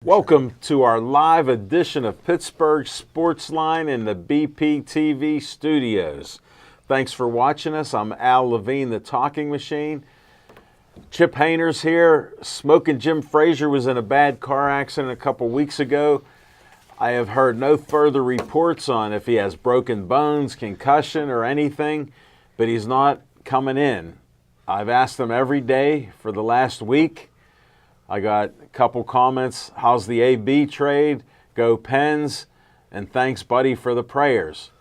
Welcome to our live edition of Pittsburgh Sportsline in the BPTV studios. Thanks for watching us. I'm Al Levine, the Talking Machine. Chip Hayner's here. Smoking Jim Frazier was in a bad car accident a couple weeks ago. I have heard no further reports on if he has broken bones, concussion, or anything, but he's not coming in. I've asked him every day for the last week. I got a couple comments. How's the AB trade? Go Pens. And thanks, buddy, for the prayers.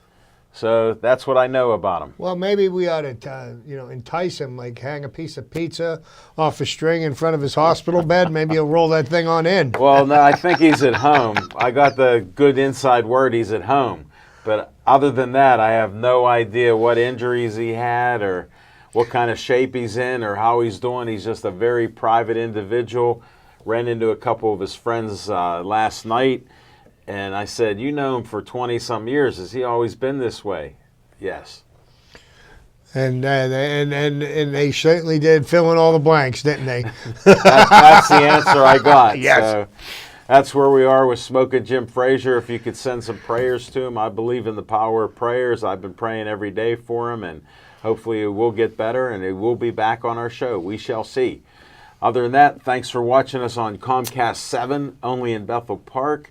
So that's what I know about him. Well, maybe we ought to, entice him, like hang a piece of pizza off a string in front of his hospital bed. Maybe he'll roll that thing on in. Well, no, I think he's at home. I got the good inside word he's at home. But other than that, I have no idea what injuries he had or what kind of shape he's in or how he's doing. He's just a very private individual. Ran into a couple of his friends last night, and I said, you know him for 20-some years. Has he always been this way? Yes. And they certainly did fill in all the blanks, didn't they? That's the answer I got. Yes. So that's where we are with Smoking Jim Frazier. If you could send some prayers to him, I believe in the power of prayers. I've been praying every day for him, and hopefully it will get better, and it will be back on our show. We shall see. Other than that, thanks for watching us on Comcast 7, only in Bethel Park.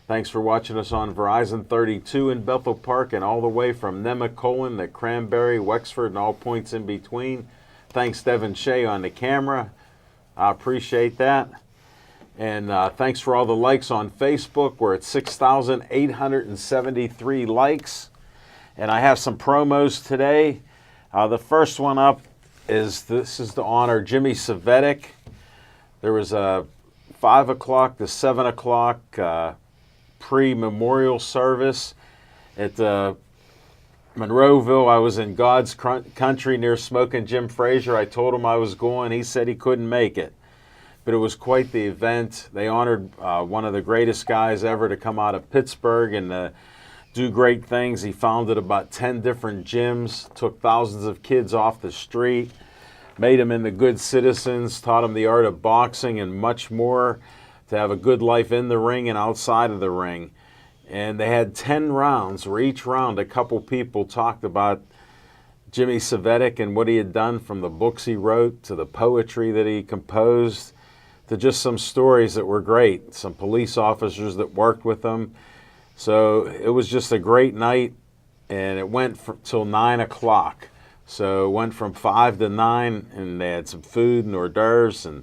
Thanks for watching us on Verizon 32 in Bethel Park and all the way from Nemacolin to Cranberry, Wexford, and all points in between. Thanks, Devin Shea, on the camera. I appreciate that. And thanks for all the likes on Facebook. We're at 6,873 likes. And I have some promos today. The first one up is to honor Jimmy Cvetic. There was a 5 o'clock to 7 o'clock pre-memorial service at Monroeville. I was in God's country near Smoking Jim Frazier. I told him I was going. He said he couldn't make it. But it was quite the event. They honored one of the greatest guys ever to come out of Pittsburgh and do great things. He founded about 10 different gyms, took thousands of kids off the street, made them into good citizens, taught them the art of boxing and much more to have a good life in the ring and outside of the ring. And they had 10 rounds where each round a couple people talked about Jimmy Cvetic and what he had done, from the books he wrote to the poetry that he composed to just some stories that were great, some police officers that worked with him. So it was just a great night, and it went till 9 o'clock. So it went from 5 to 9, and they had some food and hors d'oeuvres and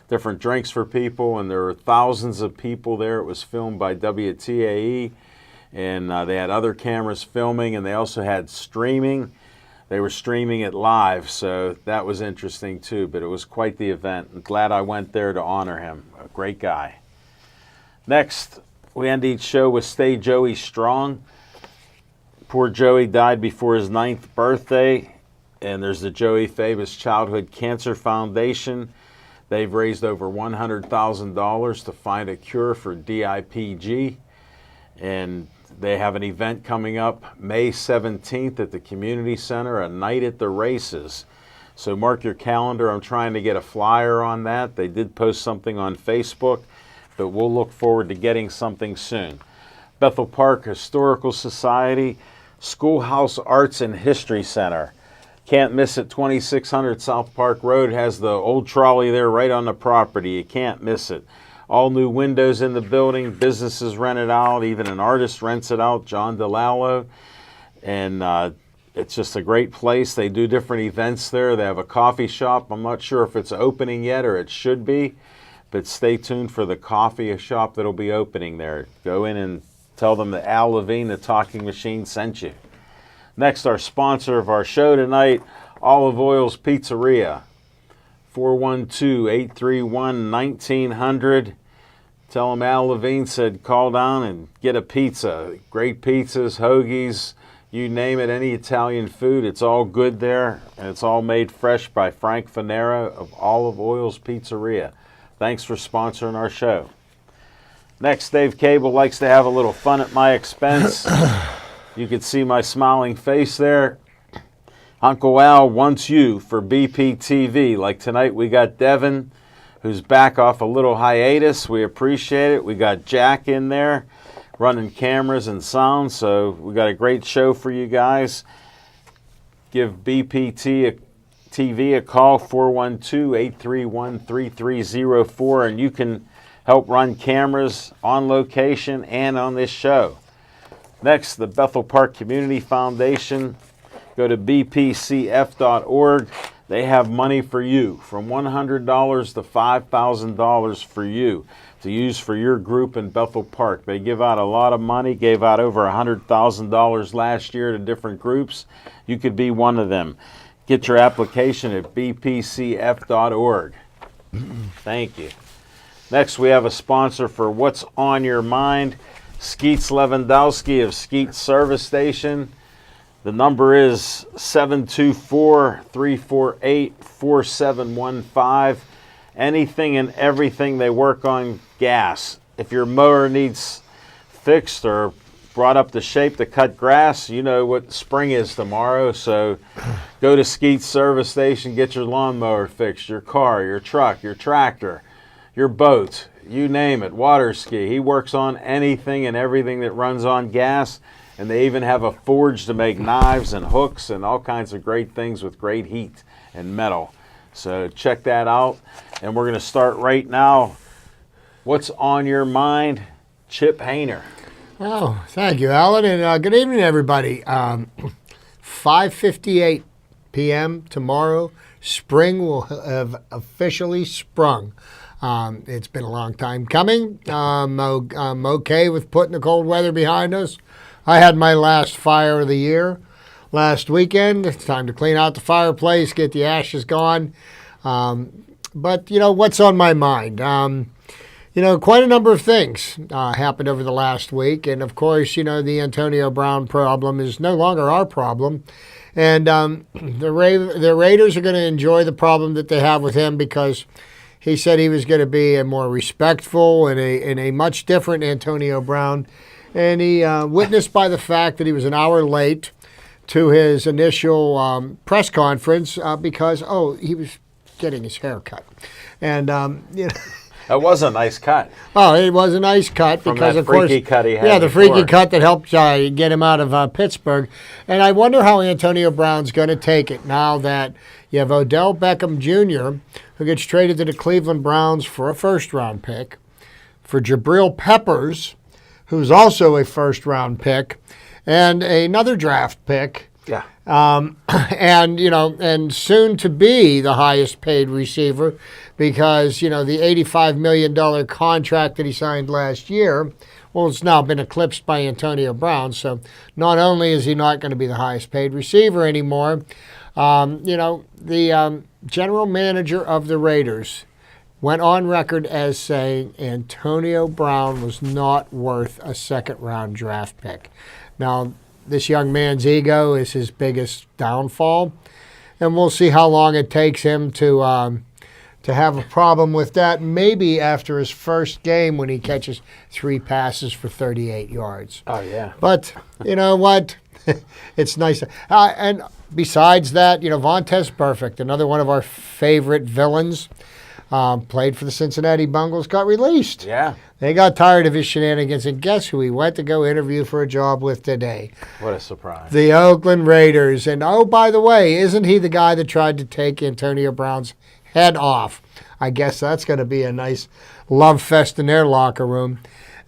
different drinks for people, and there were thousands of people there. It was filmed by WTAE, and they had other cameras filming, and they also had streaming. They were streaming it live, so that was interesting too, but it was quite the event. I'm glad I went there to honor him. A great guy. Next, we end each show with Stay Joey Strong. Poor Joey died before his 9th birthday, and there's the Joey Fabus Childhood Cancer Foundation. They've raised over $100,000 to find a cure for DIPG, and they have an event coming up May 17th at the Community Center, a night at the races. So mark your calendar. I'm trying to get a flyer on that. They did post something on Facebook, but we'll look forward to getting something soon. Bethel Park Historical Society, Schoolhouse Arts and History Center. Can't miss it. 2600 South Park Road has the old trolley there right on the property. You can't miss it. All new windows in the building. Businesses rent it out. Even an artist rents it out, John DeLallo. And it's just a great place. They do different events there. They have a coffee shop. I'm not sure if it's opening yet, or it should be. But stay tuned for the coffee shop that'll be opening there. Go in and tell them that Al Levine, the Talking Machine, sent you. Next, our sponsor of our show tonight, Olive Oil's Pizzeria. 412-831-1900. Tell them Al Levine said call down and get a pizza. Great pizzas, hoagies, you name it, any Italian food. It's all good there, and it's all made fresh by Frank Fanera of Olive Oil's Pizzeria. Thanks for sponsoring our show. Next, Dave Cable likes to have a little fun at my expense. You can see my smiling face there. Uncle Al wants you for BPTV. Like tonight, we got Devin who's back off a little hiatus. We appreciate it. We got Jack in there running cameras and sound, so we got a great show for you guys. Give BPT TV a call, 412-831-3304, and you can help run cameras on location and on this show. Next, the Bethel Park Community Foundation. Go to bpcf.org. They have money for you, from $100 to $5,000 for you to use for your group in Bethel Park. They give out a lot of money, gave out over $100,000 last year to different groups. You could be one of them. Get your application at bpcf.org. Thank you. Next, we have a sponsor for What's on Your Mind, Skeets Lewandowski of Skeets Service Station. The number is 724-348-4715. Anything and everything they work on gas. If your mower needs fixed or brought up to shape to cut grass, you know what spring is tomorrow, so go to Skeets Service Station, get your lawnmower fixed, your car, your truck, your tractor, your boat, you name it, water ski. He works on anything and everything that runs on gas, and they even have a forge to make knives and hooks and all kinds of great things with great heat and metal. So check that out, and we're going to start right now. What's on your mind? Chip Hayner. Oh, thank you, Alan, and good evening, everybody. 5:58 p.m. tomorrow, spring will have officially sprung. It's been a long time coming. I'm okay with putting the cold weather behind us. I had my last fire of the year last weekend. It's time to clean out the fireplace, get the ashes gone. But, you know, what's on my mind? Quite a number of things happened over the last week. And, of course, the Antonio Brown problem is no longer our problem. And the Raiders are going to enjoy the problem that they have with him because he said he was going to be a more respectful and a much different Antonio Brown. And he witnessed by the fact that he was an hour late to his initial press conference because, he was getting his hair cut. And, That was a nice cut. Oh, it was a nice cut From because, that of course, freaky cut he had yeah, the before. freaky cut that helped get him out of Pittsburgh. And I wonder how Antonio Brown's going to take it now that you have Odell Beckham Jr., who gets traded to the Cleveland Browns for a first-round pick, for Jabril Peppers, who's also a first-round pick, and another draft pick. Yeah. And soon to be the highest paid receiver because, the $85 million contract that he signed last year, well, it's now been eclipsed by Antonio Brown. So not only is he not going to be the highest paid receiver anymore, the general manager of the Raiders went on record as saying Antonio Brown was not worth a second-round draft pick. Now, this young man's ego is his biggest downfall, and we'll see how long it takes him to have a problem with that. Maybe after his first game when he catches 3 passes for 38 yards. Oh, yeah. But you know what? It's nice. And besides that, Vontaze Burfict, another one of our favorite villains, played for the Cincinnati Bengals, got released. Yeah. They got tired of his shenanigans, and guess who he went to go interview for a job with today? What a surprise. The Oakland Raiders. And, oh, by the way, isn't he the guy that tried to take Antonio Brown's head off? I guess that's going to be a nice love fest in their locker room.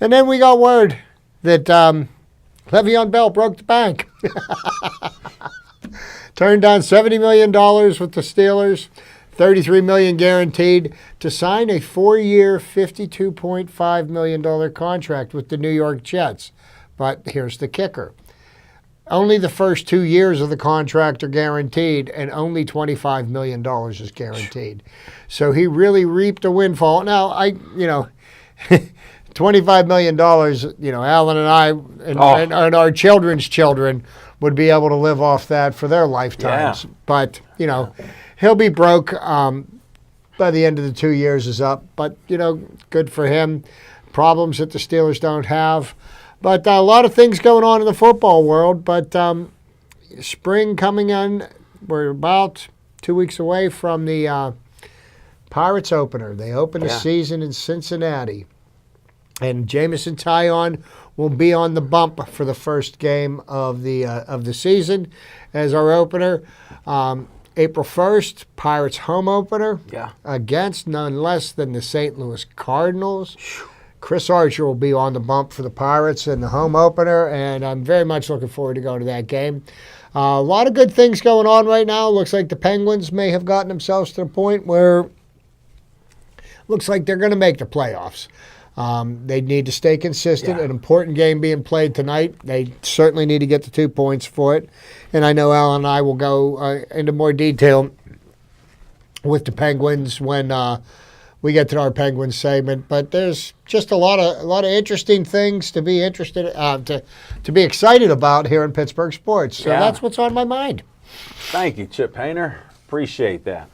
And then we got word that Le'Veon Bell broke the bank. Turned down $70 million with the Steelers. $33 million guaranteed to sign a 4-year, $52.5 million contract with the New York Jets. But here's the kicker. Only the first 2 years of the contract are guaranteed, and only $25 million is guaranteed. So he really reaped a windfall. Now, $25 million, Alan and I and our children's children would be able to live off that for their lifetimes. Yeah. But, he'll be broke by the end of the 2 years is up. But, good for him. Problems that the Steelers don't have. But a lot of things going on in the football world. But spring coming on. We're about 2 weeks away from the Pirates opener. They open the season in Cincinnati. And Jameson Taillon will be on the bump for the first game of the season as our opener. April 1st, Pirates home opener against none less than the St. Louis Cardinals. Chris Archer will be on the bump for the Pirates in the home opener, and I'm very much looking forward to going to that game. A lot of good things going on right now. Looks like the Penguins may have gotten themselves to the point where looks like they're going to make the playoffs. They need to stay consistent. An important game being played tonight. They certainly need to get the 2 points for it. And I know Alan and I will go into more detail with the Penguins when we get to our Penguins segment. But there's just a lot of interesting things to be interested to be excited about here in Pittsburgh sports. So that's what's on my mind. Thank you, Chip Hayner. Appreciate that.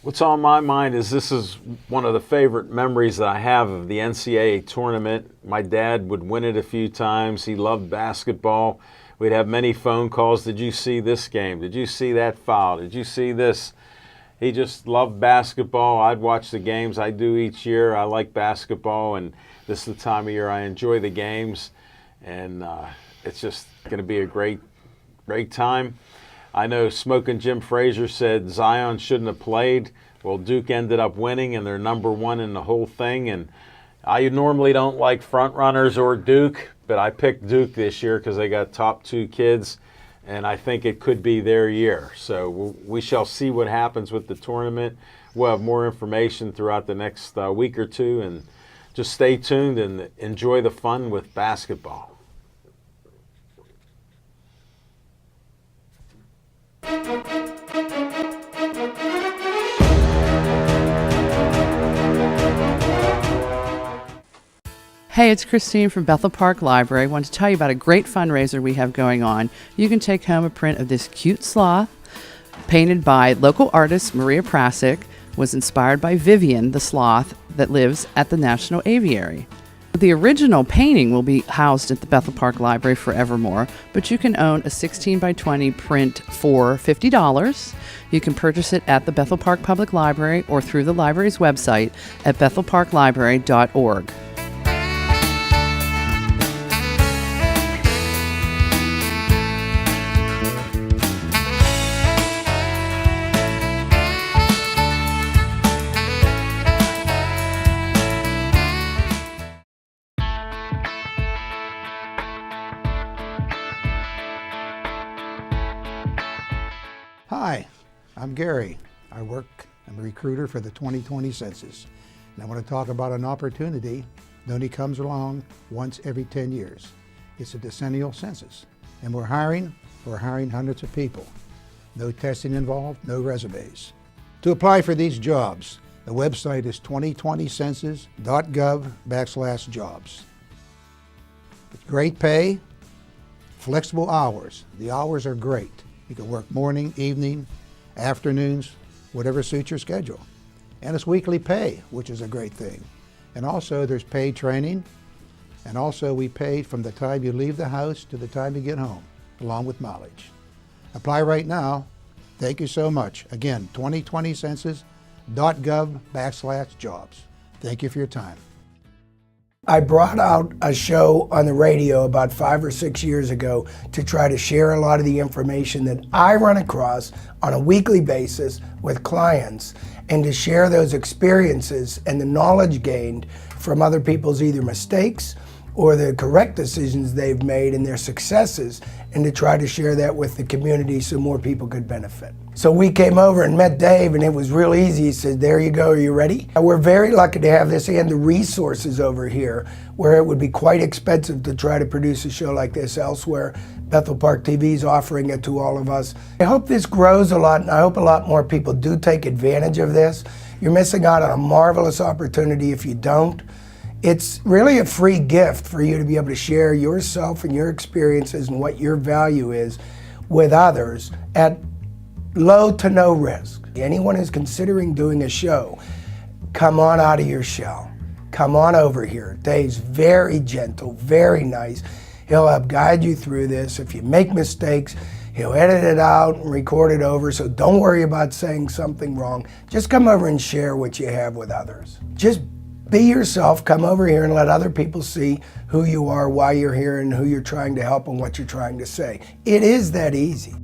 What's on my mind is this is one of the favorite memories that I have of the NCAA tournament. My dad would win it a few times. He loved basketball. We'd have many phone calls. Did you see this game? Did you see that foul? Did you see this? He just loved basketball. I'd watch the games. I do each year. I like basketball, and this is the time of year I enjoy the games. And it's just going to be a great time. I know Smoking Jim Frazier said Zion shouldn't have played. Well, Duke ended up winning, and they're number one in the whole thing. And I normally don't like front runners or Duke, but I picked Duke this year because they got top 2 kids, and I think it could be their year. So we shall see what happens with the tournament. We'll have more information throughout the next week or two, and just stay tuned and enjoy the fun with basketball. Hey, it's Christine from Bethel Park Library. I want to tell you about a great fundraiser we have going on. You can take home a print of this cute sloth painted by local artist Maria Prasic, was inspired by Vivian, the sloth that lives at the National Aviary. The original painting will be housed at the Bethel Park Library forevermore, but you can own a 16 by 20 print for $50. You can purchase it at the Bethel Park Public Library or through the library's website at bethelparklibrary.org. Hi, I'm Gary. I'm a recruiter for the 2020 census. And I want to talk about an opportunity that only comes along once every 10 years. It's a decennial census. And we're hiring hundreds of people. No testing involved, no resumes. To apply for these jobs, the website is 2020census.gov/jobs. It's great pay, flexible hours. The hours are great. You can work morning, evening, afternoons, whatever suits your schedule. And it's weekly pay, which is a great thing. And also there's paid training, and also we pay from the time you leave the house to the time you get home, along with mileage. Apply right now. Thank you so much. Again, 2020census.gov/jobs. Thank you for your time. I brought out a show on the radio about 5 or 6 years ago to try to share a lot of the information that I run across on a weekly basis with clients, and to share those experiences and the knowledge gained from other people's either mistakes or the correct decisions they've made and their successes, and to try to share that with the community so more people could benefit. So we came over and met Dave, and it was real easy. He said, there you go, are you ready? We're very lucky to have this and the resources over here, where it would be quite expensive to try to produce a show like this elsewhere. Bethel Park TV is offering it to all of us. I hope this grows a lot, and I hope a lot more people do take advantage of this. You're missing out on a marvelous opportunity if you don't. It's really a free gift for you to be able to share yourself and your experiences and what your value is with others at low to no risk. Anyone who's considering doing a show, come on out of your shell. Come on over here. Dave's very gentle, very nice. He'll help guide you through this. If you make mistakes, He'll edit it out and record it over, so don't worry about saying something wrong. Just come over and share what you have with others. Just be yourself, come over here and let other people see who you are, why you're here, and who you're trying to help and what you're trying to say. It is that easy.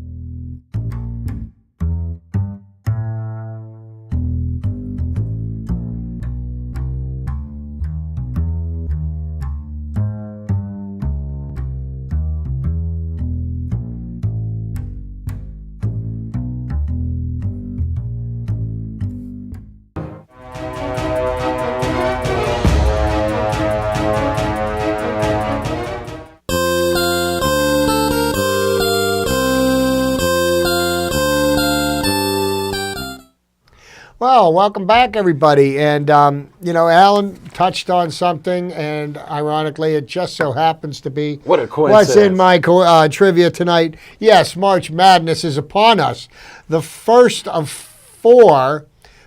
Well, welcome back, everybody. And, Alan touched on something, and ironically, it just so happens to be What a what's in coincidence. my trivia tonight. Yes, March Madness is upon us. The first of 4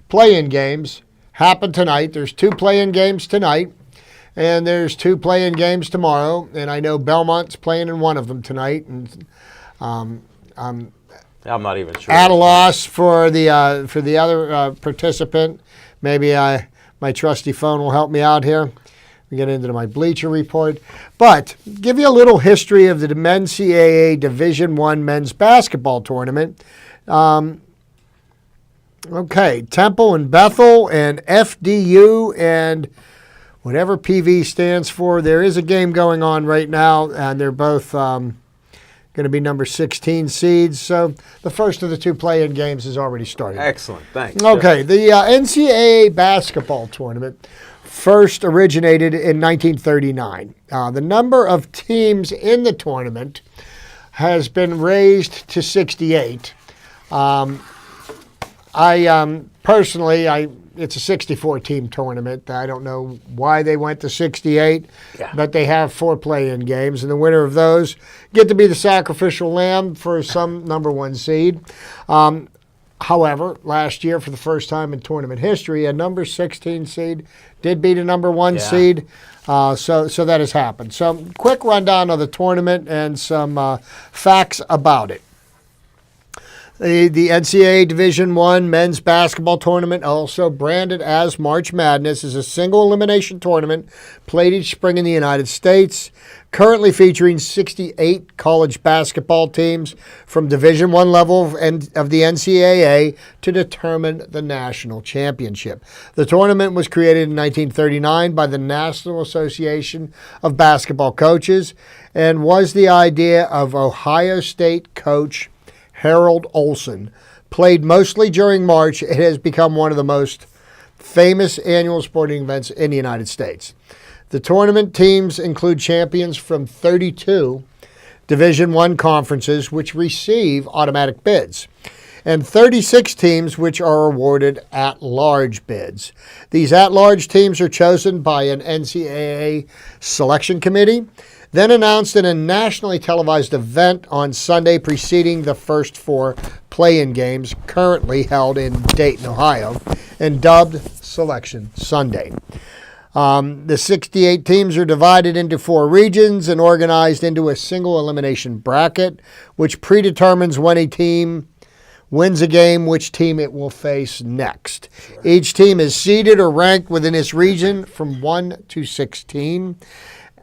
play-in games happen tonight. There's 2 play-in games tonight, and there's 2 play-in games tomorrow. And I know Belmont's playing in one of them tonight. And I'm not even sure. at a loss for the other participant. Maybe my trusty phone will help me out here. We get into my Bleacher Report. But give you a little history of the NCAA Division I men's basketball tournament. Okay, Temple and Bethel and FDU and whatever PV stands for. There is a game going on right now, and they're both going to be number 16 seeds. So the first of the 2 play-in games has already started. Excellent. Thanks. Okay, the NCAA basketball tournament first originated in 1939. The number of teams in the tournament has been raised to 68. It's a 64-team tournament. I don't know why they went to 68, but they have 4 play-in games, and the winner of those get to be the sacrificial lamb for some number 1 seed. However, last year, for the first time in tournament history, a number 16 seed did beat a number 1 seed. So that has happened. So quick rundown of the tournament and some facts about it. The NCAA Division I men's basketball tournament, also branded as March Madness, is a single elimination tournament played each spring in the United States, currently featuring 68 college basketball teams from Division I level of the NCAA to determine the national championship. The tournament was created in 1939 by the National Association of Basketball Coaches and was the idea of Ohio State coach Harold Olson. Played mostly during March, it has become one of the most famous annual sporting events in the United States. The tournament teams include champions from 32 Division I conferences, which receive automatic bids, and 36 teams which are awarded at-large bids. These at-large teams are chosen by an NCAA selection committee, then announced in a nationally televised event on Sunday preceding the first 4 play-in games currently held in Dayton, Ohio, and dubbed Selection Sunday. The 68 teams are divided into 4 regions and organized into a single elimination bracket, which predetermines when a team wins a game, which team it will face next. Sure. Each team is seeded or ranked within its region from 1 to 16.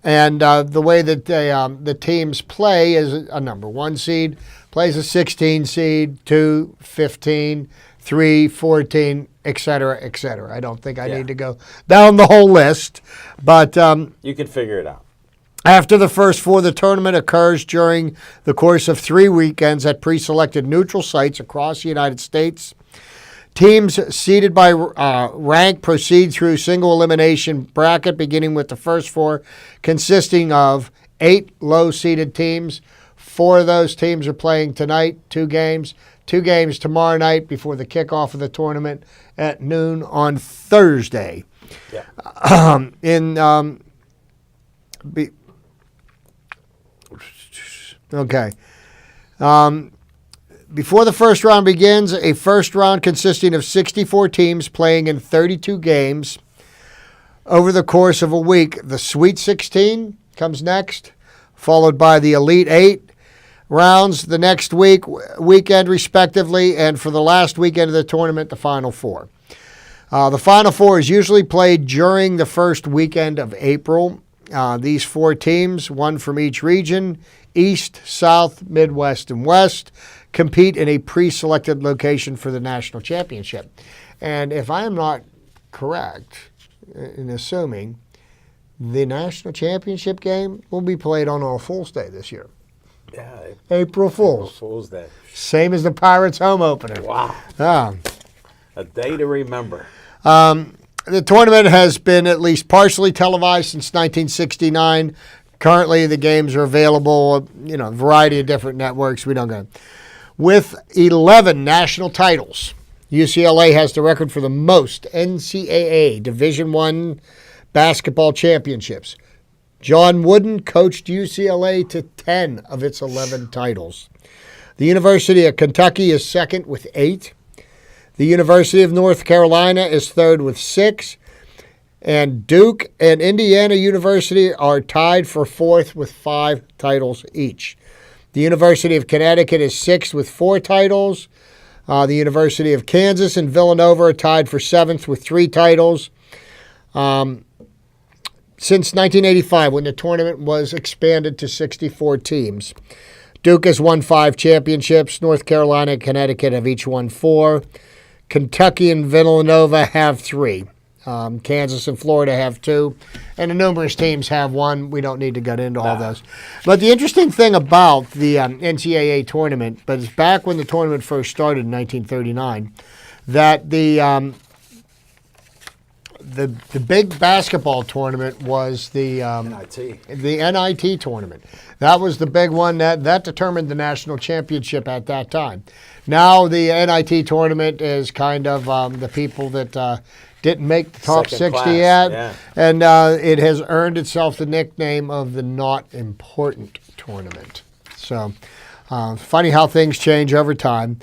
And the way that the teams play is a number 1 seed plays a 16 seed, 2, 15, 3, 14, et cetera, et cetera. I don't think I need to go down the whole list, but you can figure it out. After the first 4, the tournament occurs during the course of 3 weekends at pre-selected neutral sites across the United States. Teams seeded by rank proceed through single elimination bracket, beginning with the first 4, consisting of 8 low-seeded teams. 4 of those teams are playing tonight, 2 games. 2 games tomorrow night before the kickoff of the tournament at noon on Thursday. Yeah. Before the first round begins, a first round consisting of 64 teams playing in 32 games over the course of a week. The Sweet 16 comes next, followed by the Elite 8, rounds the next weekend respectively, and for the last weekend of the tournament, the Final Four. The Final Four is usually played during the first weekend of April. These 4 teams, one from each region, East, South, Midwest, and West, compete in a pre-selected location for the national championship. And if I am not correct in assuming, the national championship game will be played on All Fool's Day this year. Yeah. April Fool's. Fool's Day. Same as the Pirates home opener. Wow. Ah. A day to remember. The tournament has been at least partially televised since 1969. Currently, the games are available, a variety of different networks. We don't go. With 11 national titles, UCLA has the record for the most NCAA Division I basketball championships. John Wooden coached UCLA to 10 of its 11 titles. The University of Kentucky is second with 8. The University of North Carolina is third with 6. And Duke and Indiana University are tied for fourth with 5 titles each. The University of Connecticut is sixth with 4 titles. The University of Kansas and Villanova are tied for 7th with 3 titles. Since 1985, when the tournament was expanded to 64 teams, Duke has won 5 championships. North Carolina and Connecticut have each won 4. Kentucky and Villanova have 3. Kansas and Florida have 2. And the numerous teams have 1. We don't need to get into all those. But the interesting thing about the NCAA tournament, but it's back when the tournament first started in 1939, that the big basketball tournament was the NIT tournament. That was the big one that determined the national championship at that time. Now the NIT tournament is kind of the people that didn't make the top Second 60 class, yet, yeah. and it has earned itself the nickname of the not important tournament. So funny how things change over time.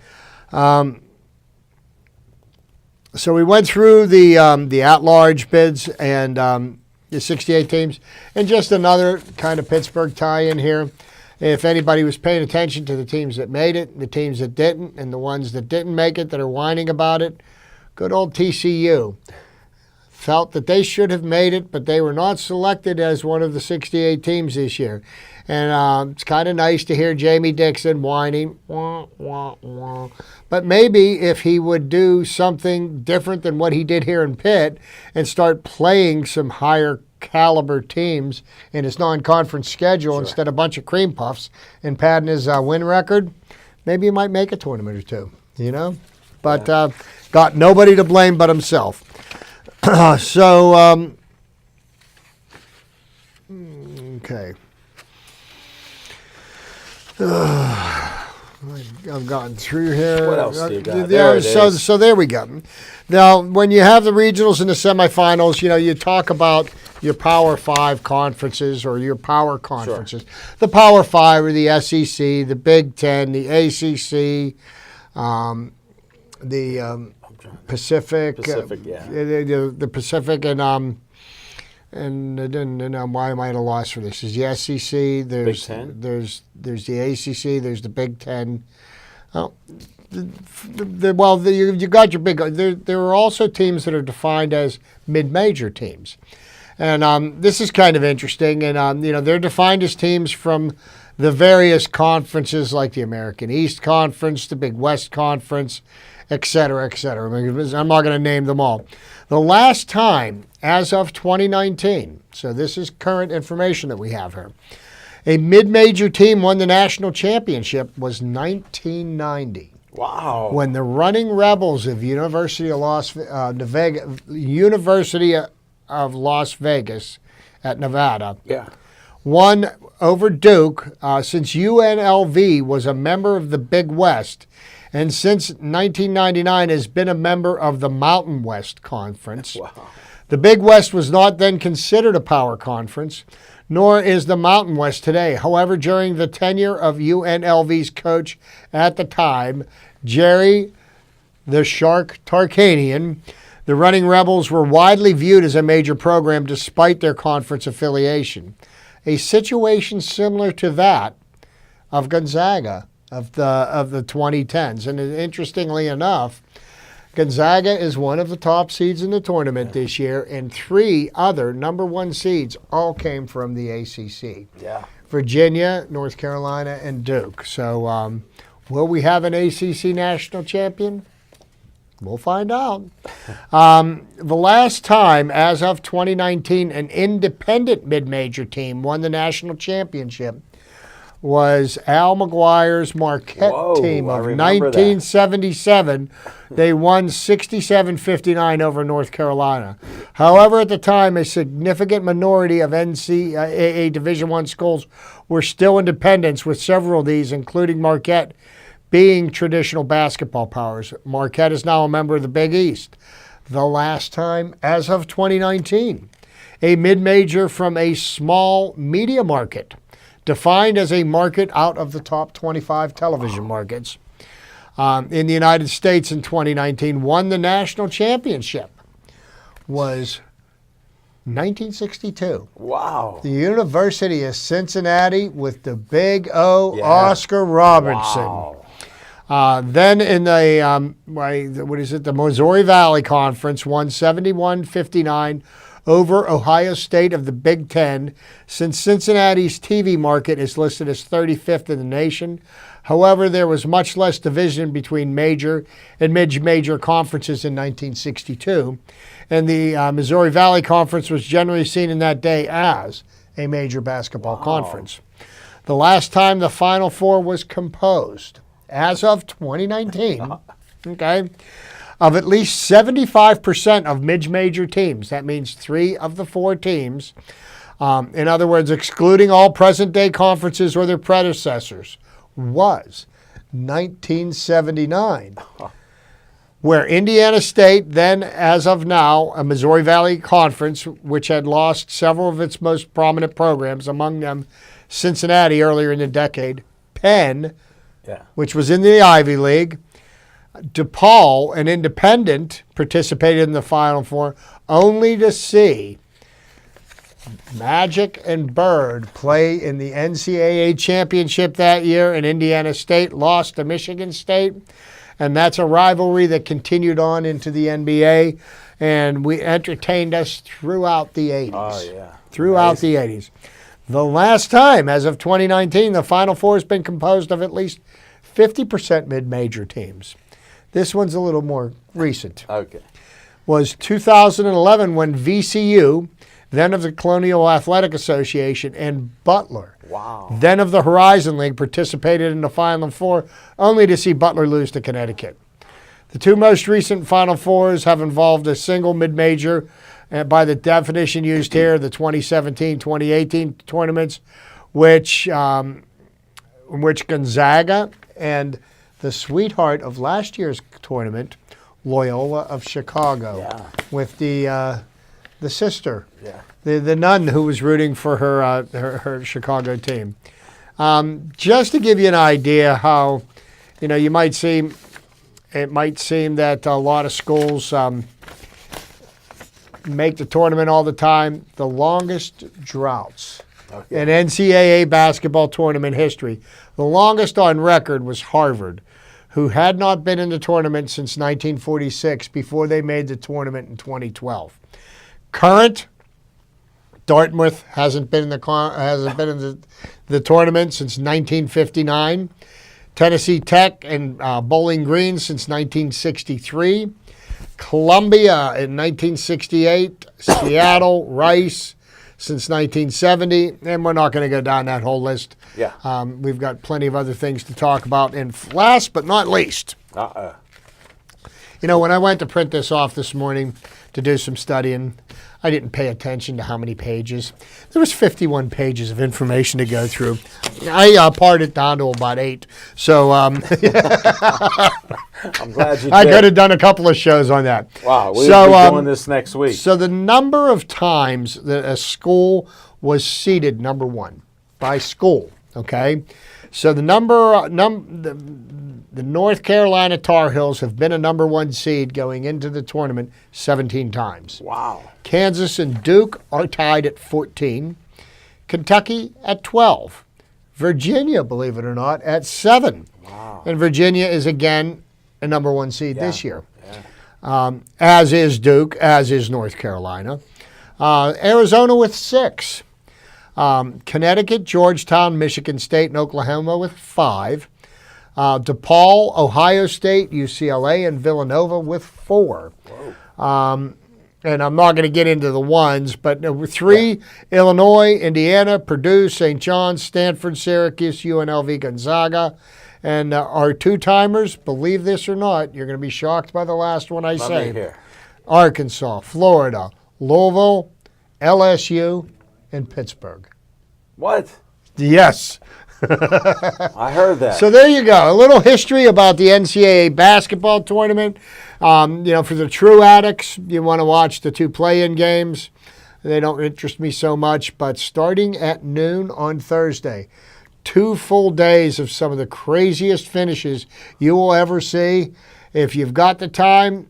So we went through the at-large bids and the 68 teams, and just another kind of Pittsburgh tie-in here. If anybody was paying attention to the teams that made it, the teams that didn't, and the ones that didn't make it that are whining about it, good old TCU felt that they should have made it, but they were not selected as one of the 68 teams this year. And it's kind of nice to hear Jamie Dixon whining, wah, wah, wah. But maybe if he would do something different than what he did here in Pitt and start playing some higher caliber teams in his non-conference schedule instead of a bunch of cream puffs and padding his win record, maybe he might make a tournament or two, But got nobody to blame but himself. Okay. I've gotten through here. What else do you got? Yeah, There it is. so there we go. Now, when you have the regionals and the semifinals, you talk about your Power 5 conferences or your power conferences. Sure. The Power 5 are the SEC, the Big Ten, the ACC, the Pacific. Yeah. The Pacific and why am I at a loss for this? Is the SEC? There's Big Ten? There's the ACC. There's the Big Ten. Oh, you got your big. There are also teams that are defined as mid-major teams, and this is kind of interesting. And they're defined as teams from the various conferences, like the American East Conference, the Big West Conference, et cetera, et cetera. I'm not going to name them all. The last time, as of 2019, so this is current information that we have here, a mid-major team won the national championship was 1990. Wow. When the Running Rebels of University of Las Vegas at Nevada won over Duke, since UNLV was a member of the Big West, and since 1999 has been a member of the Mountain West Conference. Wow. The Big West was not then considered a power conference, nor is the Mountain West today. However, during the tenure of UNLV's coach at the time, Jerry the Shark Tarkanian, the Running Rebels were widely viewed as a major program despite their conference affiliation. A situation similar to that of Gonzaga of the 2010s. And interestingly enough, Gonzaga is one of the top seeds in the tournament this year, and 3 other number 1 seeds all came from the ACC. Yeah. Virginia, North Carolina, and Duke. So will we have an ACC national champion? We'll find out. The last time, as of 2019, an independent mid-major team won the national championship was Al McGuire's Marquette Whoa, team I of remember that. 1977. They won 67-59 over North Carolina. However, at the time, a significant minority of NCAA Division I schools were still independents, with several of these, including Marquette, being traditional basketball powers. Marquette is now a member of the Big East. The last time, as of 2019, a mid-major from a small media market, defined as a market out of the top 25 television markets in the United States in 2019, won the national championship, was 1962. Wow. The University of Cincinnati with the Big O, Yeah. Oscar Robertson. Wow. Then in the, the Missouri Valley Conference, won 71-59 over Ohio State of the Big Ten, since Cincinnati's TV market is listed as 35th in the nation. However, there was much less division between major and mid-major conferences in 1962, and the Missouri Valley Conference was generally seen in that day as a major basketball conference. The last time the Final Four was composed, as of 2019, okay, of at least 75% of mid-major teams. That means 3 of the 4 teams. In other words, excluding all present-day conferences or their predecessors, was 1979, where Indiana State, then as of now, a Missouri Valley Conference, which had lost several of its most prominent programs, among them Cincinnati earlier in the decade, Penn, which was in the Ivy League, DePaul, an independent, participated in the Final Four, only to see Magic and Bird play in the NCAA championship that year, and Indiana State lost to Michigan State. And that's a rivalry that continued on into the NBA, and we entertained us throughout the 80s. Oh, yeah. Throughout the 80s. The last time, as of 2019, the Final Four has been composed of at least 50% mid-major teams. This one's a little more recent. Okay. Was 2011, when VCU, then of the Colonial Athletic Association, and Butler, then of the Horizon League, participated in the Final Four, only to see Butler lose to Connecticut. The 2 most recent Final Fours have involved a single mid-major, by the definition used here, the 2017-2018 tournaments, which Gonzaga and the sweetheart of last year's tournament, Loyola of Chicago, with the sister, the nun who was rooting for her Chicago team. Just to give you an idea how, it might seem that a lot of schools make the tournament all the time. The longest droughts in NCAA basketball tournament history, the longest on record was Harvard, who had not been in the tournament since 1946 before they made the tournament in 2012. Current, Dartmouth hasn't been in the tournament since 1959. Tennessee Tech and Bowling Green since 1963. Columbia in 1968. Seattle, Rice since 1970. And we're not going to go down that whole list. We've got plenty of other things to talk about. And last but not least, when I went to print this off this morning to do some studying, I didn't pay attention to how many pages. There was 51 pages of information to go through. I pared it down to about 8. So I'm glad you did. I could have done a couple of shows on that. Wow, we'll be doing this next week. So the number of times that a school was seeded number 1 by school, okay? So the the North Carolina Tar Heels have been a number 1 seed going into the tournament 17 times. Wow. Kansas and Duke are tied at 14. Kentucky at 12. Virginia, believe it or not, at 7. Wow. And Virginia is again a number 1 seed this year. As is Duke, as is North Carolina. Arizona with 6. Connecticut, Georgetown, Michigan State, and Oklahoma with 5. DePaul, Ohio State, UCLA, and Villanova with 4. And I'm not going to get into the ones, but 3, Illinois, Indiana, Purdue, St. John's, Stanford, Syracuse, UNLV, Gonzaga. And our 2-timers, believe this or not, you're going to be shocked by the last one I say. Arkansas, Florida, Louisville, LSU, and Pittsburgh. What? Yes. I heard that. So there you go. A little history about the NCAA basketball tournament. For the true addicts, you want to watch the 2 play-in games. They don't interest me so much, but starting at noon on Thursday, 2 full days of some of the craziest finishes you will ever see. If you've got the time,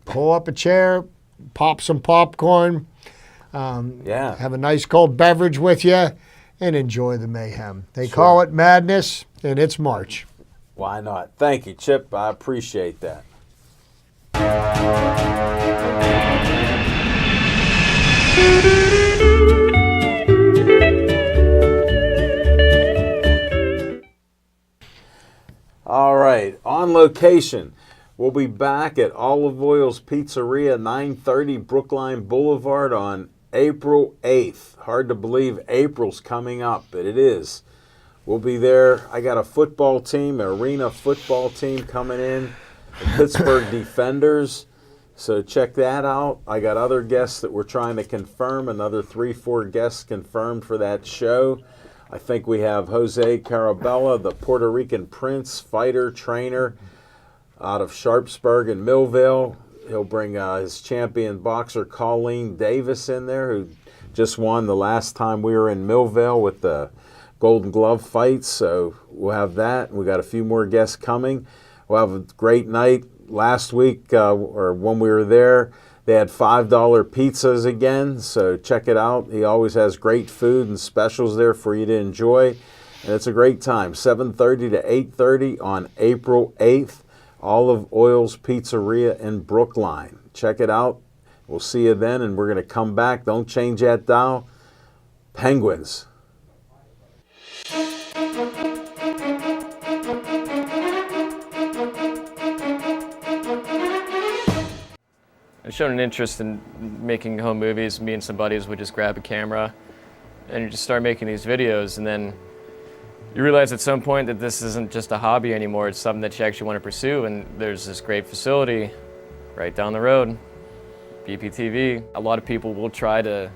pull up a chair, pop some popcorn, have a nice cold beverage with you, and enjoy the mayhem. They call it madness, and it's March. Why not? Thank you, Chip. I appreciate that. All right, on location. We'll be back at Olive Oil's Pizzeria, 930 Brookline Boulevard on April 8th. Hard to believe April's coming up, but it is. We'll be there. I got a football team, an arena football team coming in, the Pittsburgh Defenders. So check that out. I got other guests that we're trying to confirm, another 3-4 guests confirmed for that show. I think we have Jose Carabella, the Puerto Rican Prince, fighter, trainer out of Sharpsburg and Millville. He'll bring his champion boxer Colleen Davis in there, who just won the last time we were in Millville with the Golden Glove fights. So we'll have that. We got a few more guests coming. We'll have a great night. Last week, or when we were there, they had $5 pizzas again, so check it out. He always has great food and specials there for you to enjoy, and it's a great time. 7:30 to 8:30 on April 8th, Olive Oil's Pizzeria in Brookline. Check it out. We'll see you then, and we're going to come back. Don't change that dial. Penguins. I've shown an interest in making home movies. Me and some buddies would just grab a camera and you just start making these videos, and then you realize at some point that this isn't just a hobby anymore, it's something that you actually want to pursue, and there's this great facility right down the road, BPTV. A lot of people will try to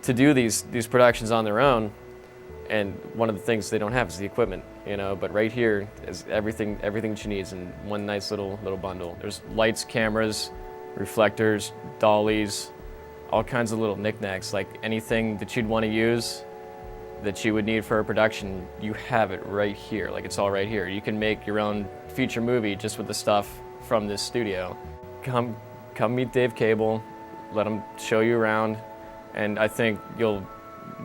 do these productions on their own, and one of the things they don't have is the equipment, but right here is everything she needs in one nice little bundle. There's lights, cameras, reflectors, dollies, all kinds of little knickknacks, like anything that you'd want to use that you would need for a production, you have it right here, like it's all right here. You can make your own feature movie just with the stuff from this studio. Come meet Dave Cable, let him show you around, and I think you'll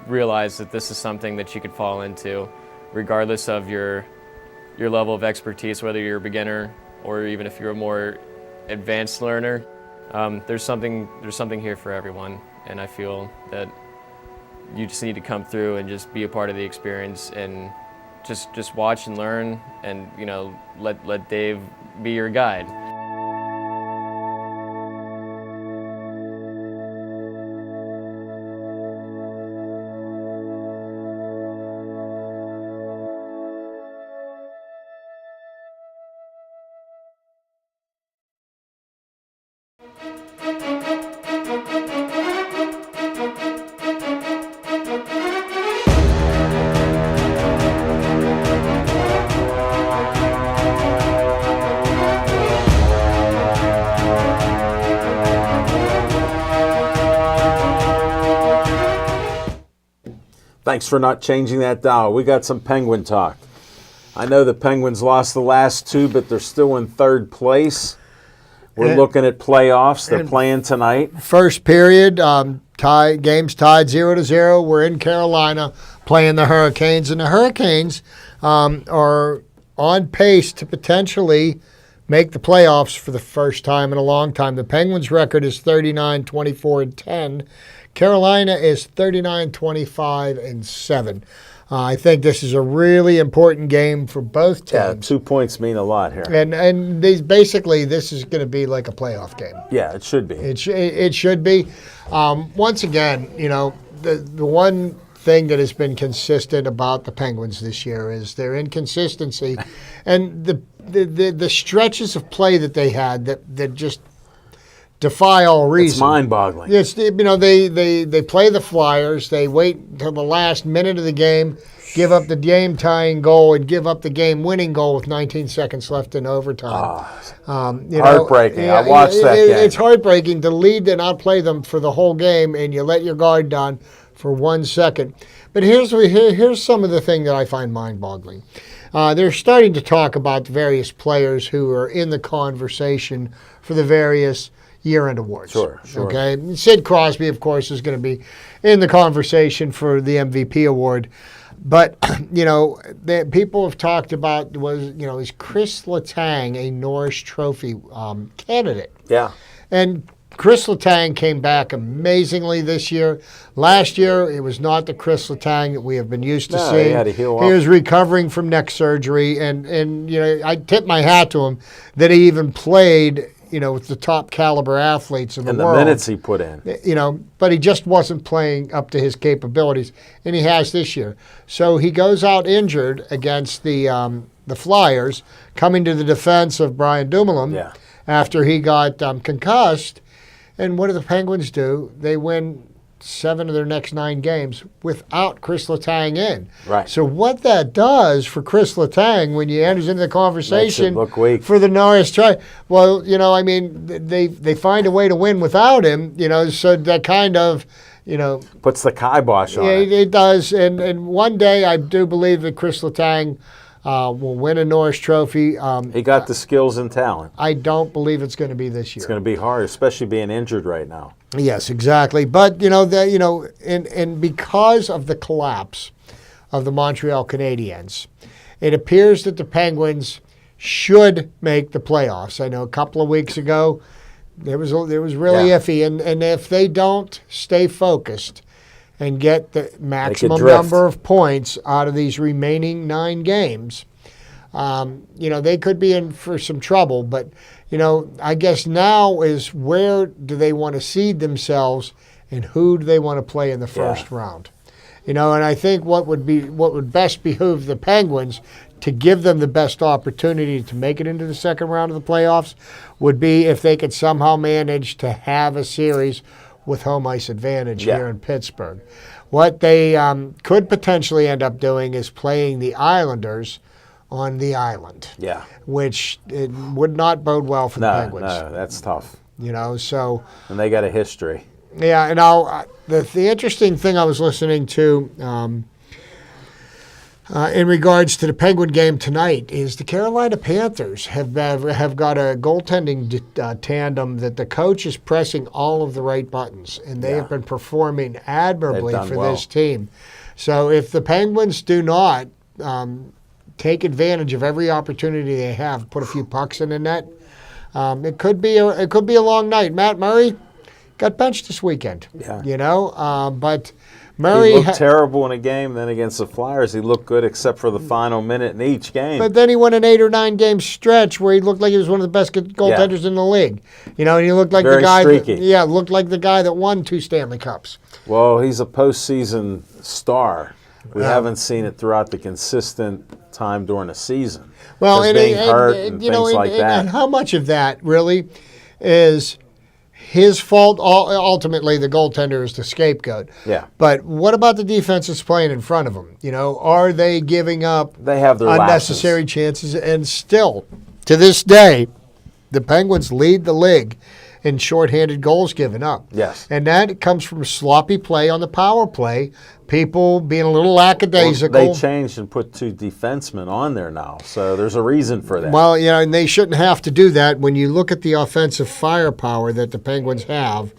realize that this is something that you could fall into regardless of your level of expertise, whether you're a beginner or even if you're a more advanced learner. There's something here for everyone, and I feel that you just need to come through and just be a part of the experience and just watch and learn, and let Dave be your guide. Thanks for not changing that dial. We got some Penguin talk. I know the Penguins lost the last 2, but they're still in 3rd place. We're looking at playoffs. They're playing tonight. First period, Game's tied 0-0. We're in Carolina playing the Hurricanes, and the Hurricanes are on pace to potentially make the playoffs for the first time in a long time. The Penguins' record is 39-24-10. Carolina is 39-25-7. I think this is a really important game for both Yeah, teams. 2 points mean a lot here. And these basically, this is going to be like a playoff game. Yeah, it should be. It should be. Once again, the one thing that has been consistent about the Penguins this year is their inconsistency, and the stretches of play that they had that just defy all reason. It's mind-boggling. Yes, they play the Flyers. They wait until the last minute of the game, give up the game-tying goal, and give up the game-winning goal with 19 seconds left in overtime. Heartbreaking. I watched that game. It's heartbreaking to lead and outplay them for the whole game, and you let your guard down for 1 second. But here's some of the thing that I find mind-boggling. They're starting to talk about the various players who are in the conversation for the various year-end awards. Sure. Okay, Sid Crosby, of course, is going to be in the conversation for the MVP award. But people have talked about is Chris Letang a Norris Trophy candidate? Yeah. And Chris Letang came back amazingly this year. Last year, it was not the Chris Letang that we have been used to No, seeing. he had to heal up. He was recovering from neck surgery, and I tip my hat to him that he even played with the top caliber athletes in the And world. the minutes he put in. But he just wasn't playing up to his capabilities, and he has this year. So he goes out injured against the Flyers, coming to the defense of Brian Dumoulin Yeah. after he got concussed. And what do the Penguins do? They win 7 of their next 9 games without Chris Letang in. Right. So what that does for Chris Letang when he enters into the conversation look weak. for the Norris Trophy, well, they find a way to win without him. So that kind of, Puts the kibosh on yeah, it. it does. And one day I do believe that Chris Letang will win a Norris Trophy. He got the skills and talent. I don't believe it's going to be this year. It's going to be hard, especially being injured right now. Yes, exactly. But and because of the collapse of the Montreal Canadiens, it appears that the Penguins should make the playoffs. I know a couple of weeks ago there was really iffy, and if they don't stay focused and get the maximum drift. number of points out of these remaining 9 games, they could be in for some trouble. But I guess now is where do they want to seed themselves, and who do they want to play in the first round? And I think what would best behoove the Penguins to give them the best opportunity to make it into the second round of the playoffs would be if they could somehow manage to have a series with home ice advantage here in Pittsburgh. What they could potentially end up doing is playing the Islanders on the island. Yeah. Which it would not bode well for the Penguins. No, that's tough. So And they got a history. yeah. And now the interesting thing I was listening to in regards to the Penguin game tonight is the Carolina Panthers have got a goaltending tandem that the coach is pressing all of the right buttons, and they have been performing admirably They've done for well. this team. So if the Penguins do not take advantage of every opportunity they have, put a few pucks in the net, it could be a long night. Matt Murray got benched this weekend. Yeah. But Murray He looked terrible in a game. Then against the Flyers, he looked good except for the final minute in each game. But then he won an 8 or 9 game stretch where he looked like he was one of the best goaltenders in the league. And he looked like Very the guy. streaky. Looked like the guy that won 2 Stanley Cups. Well, he's a postseason star. We haven't seen it throughout the consistent time during the season. Well, Just being hurt and things like that. And how much of that really is his fault? Ultimately, the goaltender is the scapegoat. Yeah. But what about the defense that's playing in front of him? Are they giving up They have their unnecessary chances? And still, to this day, the Penguins lead the league in shorthanded goals given up. Yes. And that comes from sloppy play on the power play, people being a little lackadaisical. Well, they changed and put 2 defensemen on there now, so there's a reason for that. Well, and they shouldn't have to do that when you look at the offensive firepower that the Penguins have.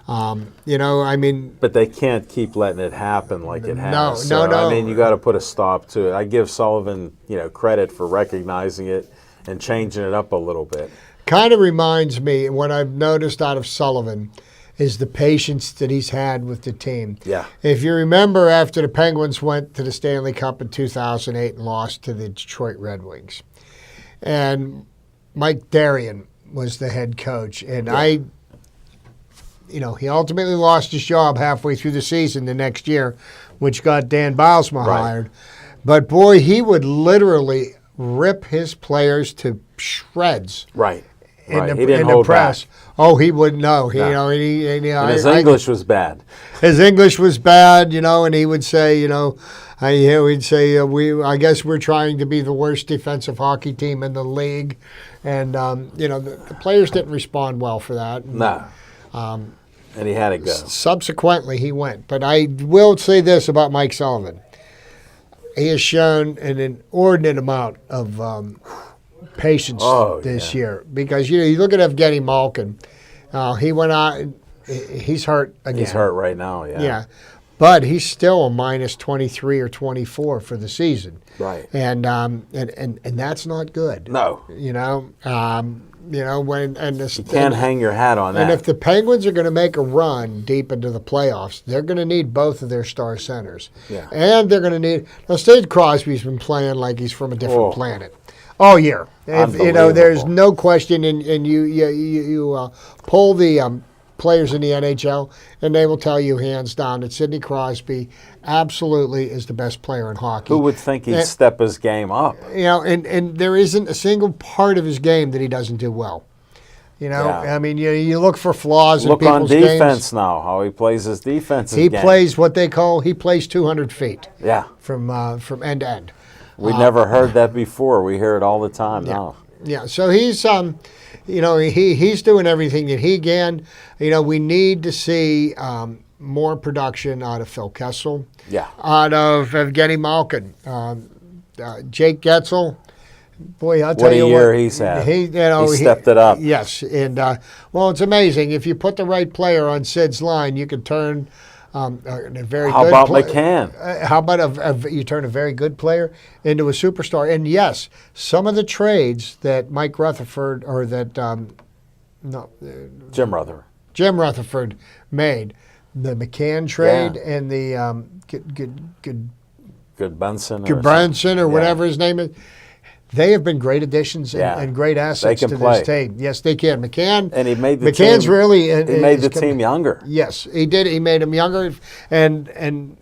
You know, I mean, But they can't keep letting it happen like it has. No, no. I mean, you got to put a stop to it. I give Sullivan, credit for recognizing it and changing it up a little bit. kind of reminds me, what I've noticed out of Sullivan is the patience that he's had with the team. Yeah. If you remember, after the Penguins went to the Stanley Cup in 2008 and lost to the Detroit Red Wings, and Mike Darien was the head coach, and he ultimately lost his job halfway through the season the next year, which got Dan Bilesma Right. hired. But boy, he would literally rip his players to shreds Right. in Right. the, He didn't in the hold press. back. Oh, he wouldn't know. He, No. And his I- English was bad. his English was bad, and he would say, we'd say, I guess we're trying to be the worst defensive hockey team in the league, and the players didn't respond well for that. No. And he had to go. Subsequently, he went. But I will say this about Mike Sullivan: he has shown an inordinate amount of patience this year, because you look at Evgeny Malkin. He went out. He's hurt again. He's hurt right now, yeah. Yeah, but he's still a minus 23 or 24 for the season. Right. And that's not good. No. When You can't hang your hat on and that. if the Penguins are going to make a run deep into the playoffs, they're going to need both of their star centers. Yeah. And they're going to need. Now, Sid Crosby's been playing like he's from a different Oh. planet all year. Unbelievable. There's no question. And you pull the players in the NHL, and they will tell you hands down that Sidney Crosby absolutely is the best player in hockey. Who would think he'd And- step his game up? And there isn't a single part of his game that he doesn't do well. Yeah. I mean, you look for flaws Look in on people's defense games. now, how he plays his defensive He game. plays what they call 200 feet Yeah. from end to end. We never heard that before. We hear it all the time now. Yeah, so he's he's doing everything that he can. We need to see more production out of Phil Kessel, Yeah. out of Evgeny Malkin, Jake Getzel. Boy, I'll tell What a you year what, he's had. He stepped it up. Yes, and it's amazing. If you put the right player on Sid's line, you can turn a very How good about play- McCann? How about you turn a very good player into a superstar? And yes, some of the trades that Mike Rutherford or that Jim Rutherford. Jim Rutherford made, the McCann trade and the Good Benson. Branson or Yeah. whatever his name is. They have been great additions Yeah. and great assets can to play. this team. Yes, they can. McCann. And he made the McCann's team. really. He made the team younger. Yes, he did. He made him younger, and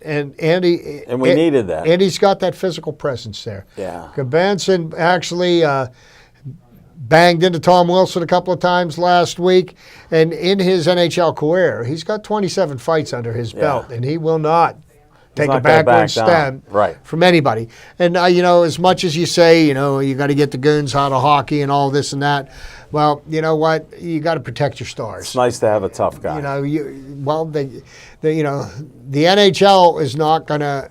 Andy. And we needed that. Andy's got that physical presence there. Yeah. Benson actually banged into Tom Wilson a couple of times last week, and in his NHL career, he's got 27 fights under his belt, and he will not take a not gonna backward back step down. Right. from anybody. And as much as you say, you got to get the goons out of hockey and all this and that. Well, you know what? You got to protect your stars. It's nice to have a tough guy. The NHL is not going to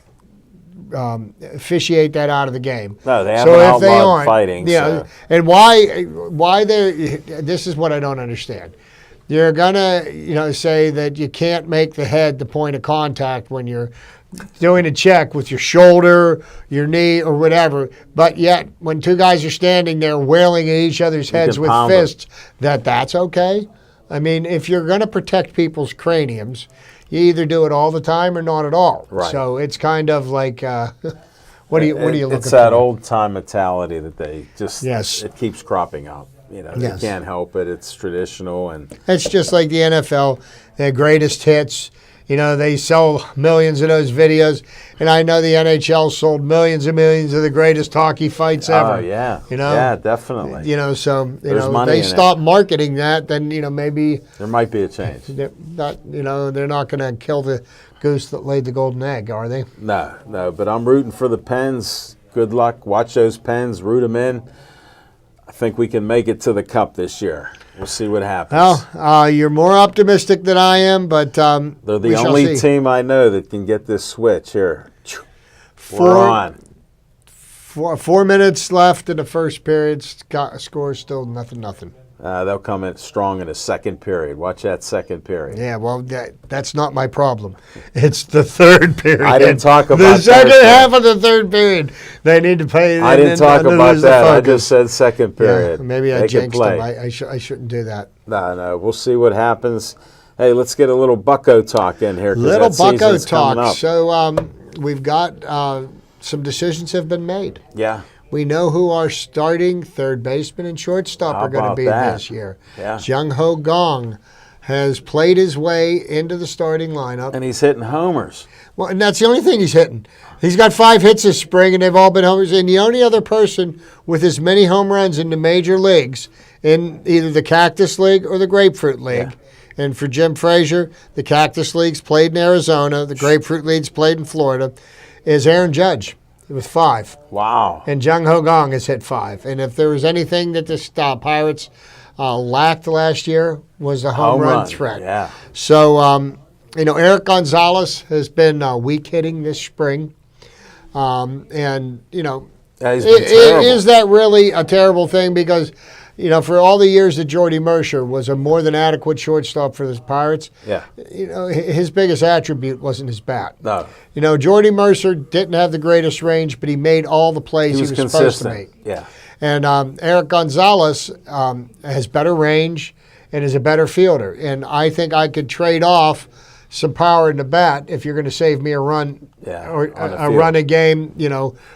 officiate that out of the game. No, they So haven't if they outlawed aren't, fighting, so- and why they? This is what I don't understand. You're gonna, say that you can't make the head the point of contact when you're doing a check with your shoulder, your knee, or whatever. But yet, when two guys are standing there wailing at each other's heads can with pound 'em. fists, that's okay. I mean, if you're going to protect people's craniums, you either do it all the time or not at all. Right. So it's kind of like, what are you looking It's for? that old time mentality that they just. Yes. It keeps cropping up. Yes. They can't help it. It's traditional and. It's just like the NFL, their greatest hits. They sell millions of those videos, and I know the NHL sold millions and millions of the greatest hockey fights ever. Oh yeah. You know? Yeah, definitely. So There's if money they in it. stop marketing that, then maybe There might be a change. they're not. They're not going to kill the goose that laid the golden egg, are they? No. But I'm rooting for the Pens. Good luck. Watch those Pens. Root them in. I think we can make it to the Cup this year. We'll see what happens. Well, you're more optimistic than I am, but They're we the shall only see. team I know that can get this switch here. We're Four- on. 4 minutes left in the first period. Score still nothing. They'll come in strong in the second period. Watch that second period. Yeah, well, that's not my problem. It's the third period. I didn't talk about the second Thursday. half of the third period. They need to play. I didn't talk about lose the that. I focus. just said second period. Yeah, maybe I They can jinxed play. them. I shouldn't do that. No, we'll see what happens. Hey, let's get a little Bucko talk in here. 'Cause Little that Bucko season's coming talk. up. So we've got some decisions have been made. Yeah. We know who our starting third baseman and shortstop How are going to about be that? this year. Yeah. Jung Ho Gong has played his way into the starting lineup. And he's hitting homers. Well, and that's the only thing he's hitting. He's got 5 hits this spring, and they've all been homers. And the only other person with as many home runs in the major leagues, in either the Cactus League or the Grapefruit League. And for Jim Frazier, the Cactus League's played in Arizona, the Grapefruit League's played in Florida, is Aaron Judge with 5. Wow. And Jung Ho Gong has hit 5. And if there was anything that the Pirates lacked last year, was a home run threat. Yeah. So, Eric Gonzalez has been weak hitting this spring. And, Yeah, he's been terrible. is that really a terrible thing? Because, for all the years that Jordy Mercer was a more than adequate shortstop for the Pirates, Yeah. his biggest attribute wasn't his bat. No. Jordy Mercer didn't have the greatest range, but he made all the plays he was supposed to consistent. make. Yeah. And Eric Gonzalez has better range and is a better fielder. And I think I could trade off some power in the bat if you're going to save me a run or on the a field. run a game,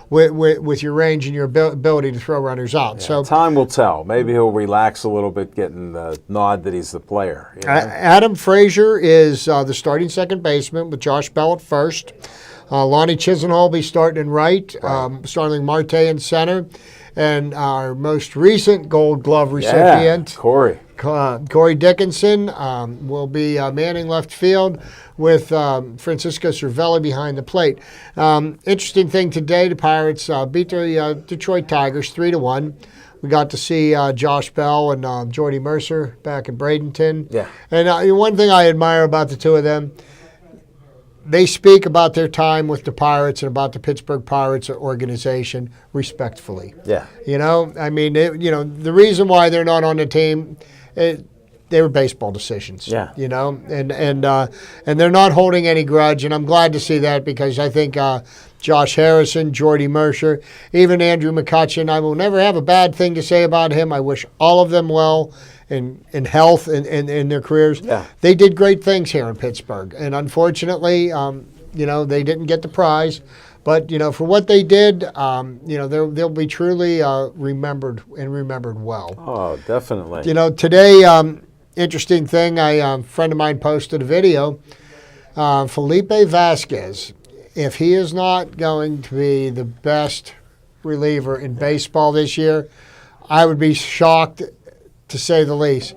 with your range and your ability to throw runners out. So Time will tell. Maybe he'll relax a little bit, getting the nod that he's the player. You know? Adam Frazier is the starting second baseman with Josh Bell at first. Lonnie Chisenhall will be starting in right. Starling Marte in center. And our most recent Gold Glove recipient, Corey. Corey Dickinson, will be manning left field with Francisco Cervelli behind the plate. Interesting thing today, the Pirates beat the Detroit Tigers 3-1. We got to see Josh Bell and Jordy Mercer back in Bradenton. Yeah. And one thing I admire about the two of them, they speak about their time with the Pirates and about the Pittsburgh Pirates organization respectfully. Yeah. The reason why they're not on the team, they were baseball decisions. Yeah. And they're not holding any grudge, and I'm glad to see that because I think Josh Harrison, Jordy Mercer, even Andrew McCutchen, I will never have a bad thing to say about him. I wish all of them well in health and in their careers. Yeah. They did great things here in Pittsburgh, and unfortunately, they didn't get the prize. But for what they did, they'll be truly remembered and remembered well. Oh, definitely. Today, interesting thing. A friend of mine posted a video. Felipe Vasquez, if he is not going to be the best reliever in baseball this year, I would be shocked, to say the least.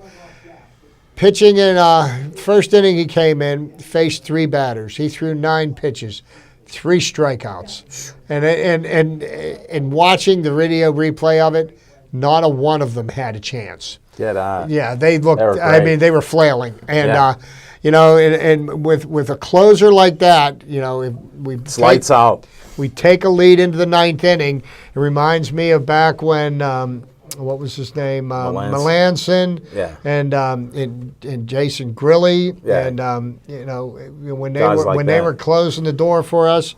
Pitching in first inning, he came in, faced 3 batters. He threw 9 pitches. 3 strikeouts, and watching the video replay of it, not a one of them had a chance. Get out. Yeah, they looked. They were I great. mean, they were flailing, and Yeah. and with a closer like that, if we Lights out. we take a lead into the 9th inning. It reminds me of back when. What was his name? Melanson. Yeah. And Jason Grilly. Yeah. And when they Guys were like they that. were closing the door for us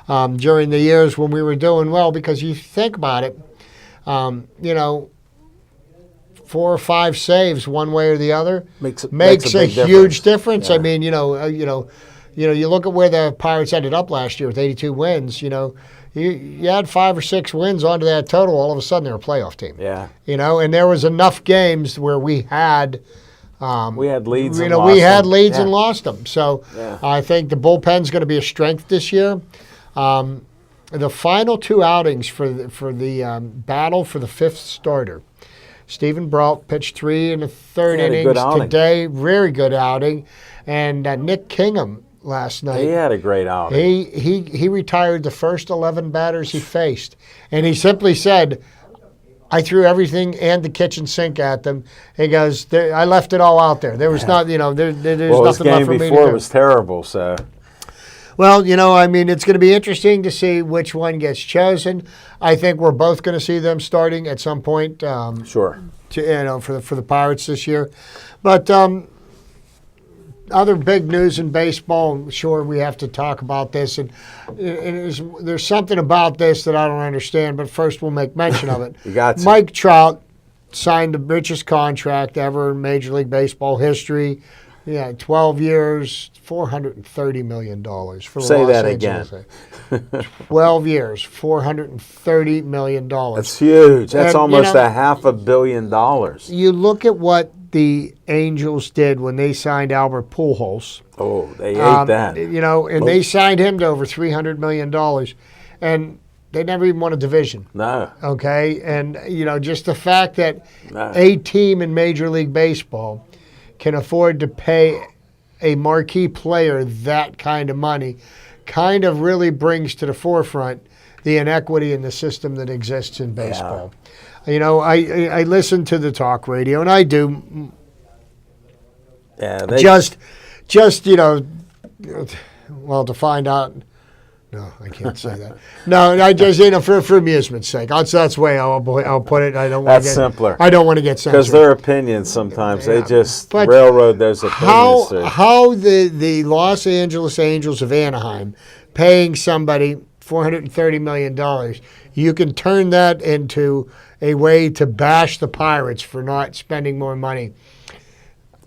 during the years when we were doing well, because you think about it, 4 or 5 saves one way or the other Makes a a big huge difference. Yeah. I mean, you look at where the Pirates ended up last year with 82 wins. You add 5 or 6 wins onto that total, all of a sudden they're a playoff team. Yeah. And there was enough games where we had leads. we and lost had them. leads Yeah. and lost them. So Yeah. I think the bullpen's going to be a strength this year. The final 2 outings for the battle for the 5th starter. Stephen Brault pitched 3 in the 3rd He had a innings good outing. today. Very good outing. And Nick Kingham last night. He had a great outing. He retired the first 11 batters he faced, and he simply said, "I threw everything and the kitchen sink at them." He goes, "I left it all out there. There was not, there's Well, his nothing left game for me to before do." was terrible. So Well, I mean, it's going to be interesting to see which one gets chosen. I think we're both going to see them starting at some point. Sure. For the Pirates this year, but other big news in baseball. I'm sure we have to talk about this, and there's something about this that I don't understand. But first, we'll make mention of it. You got to. Mike Trout signed the richest contract ever in Major League Baseball history. Yeah, 12 years, $430 million for the Say Los that Angeles. again. 12 years, $430 million. That's huge. That's And, almost a $500 million. You look at what the Angels did when they signed Albert Pujols. Oh, they ate that. And they signed him to over $300 million, and they never even won a division. No. Okay, and just the fact that No. a team in Major League Baseball can afford to pay a marquee player that kind of money kind of really brings to the forefront the inequity in the system that exists in baseball. I listen to the talk radio, and I do Yeah, just to find out. No, I can't say that. No, I just for amusement's sake. That's the way I'll put it. I don't want That's to get simpler. I don't want to get censored. because their opinions sometimes, they just But railroad those opinions. through. How the Los Angeles Angels of Anaheim paying somebody $430 million, you can turn that into a way to bash the Pirates for not spending more money.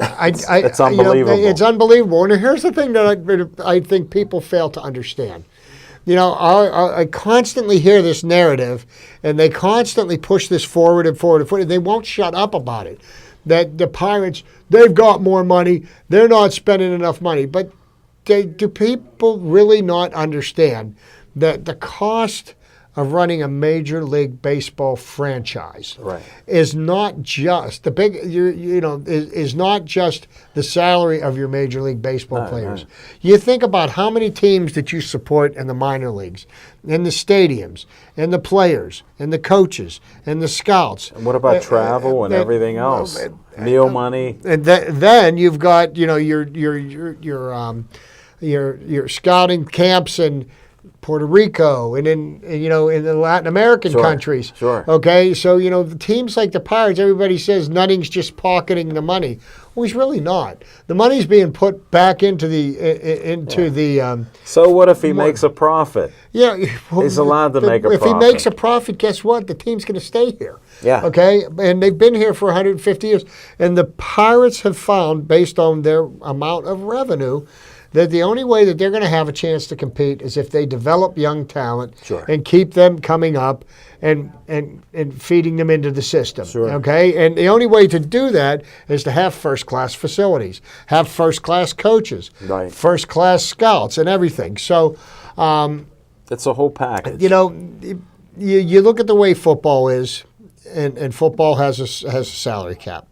It's unbelievable. It's unbelievable. And here's the thing that I think people fail to understand. I constantly hear this narrative, and they constantly push this forward and forward and forward. They won't shut up about it. That the Pirates, they've got more money. They're not spending enough money. But do people really not understand that the cost of running a Major League Baseball franchise Right. is not just the big, is not just the salary of your Major League Baseball players. no. You think about how many teams that you support in the minor leagues, in the stadiums, and the players, and the coaches, and the scouts. And what about travel and everything else? Meal money. And then you've got your scouting camps and Puerto Rico, and in the Latin American Sure, countries. sure. Okay, so the teams like the Pirates, everybody says Nutting's just pocketing the money. Well, he's really not. The money's being put back into the So what if he makes a profit? yeah. Well, He's allowed to make a If he profit. makes a profit, guess what? The team's going to stay here. Yeah. Okay, and they've been here for 150 years, and the Pirates have found, based on their amount of revenue, that the only way that they're going to have a chance to compete is if they develop young talent Sure. and keep them coming up and feeding them into the system. Sure. Okay? And the only way to do that is to have first-class facilities, have first-class coaches, Right. first-class scouts, and everything. So, It's a whole package. you look at the way football is, and football has a salary cap.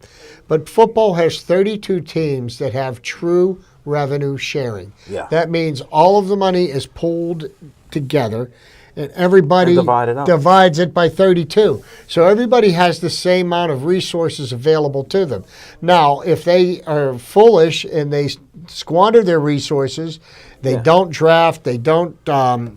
But football has 32 teams that have true revenue sharing. Yeah. That means all of the money is pulled together, and everybody And divided up. divides it by 32. So everybody has the same amount of resources available to them. Now, if they are foolish and they squander their resources, they Yeah. don't draft, they don't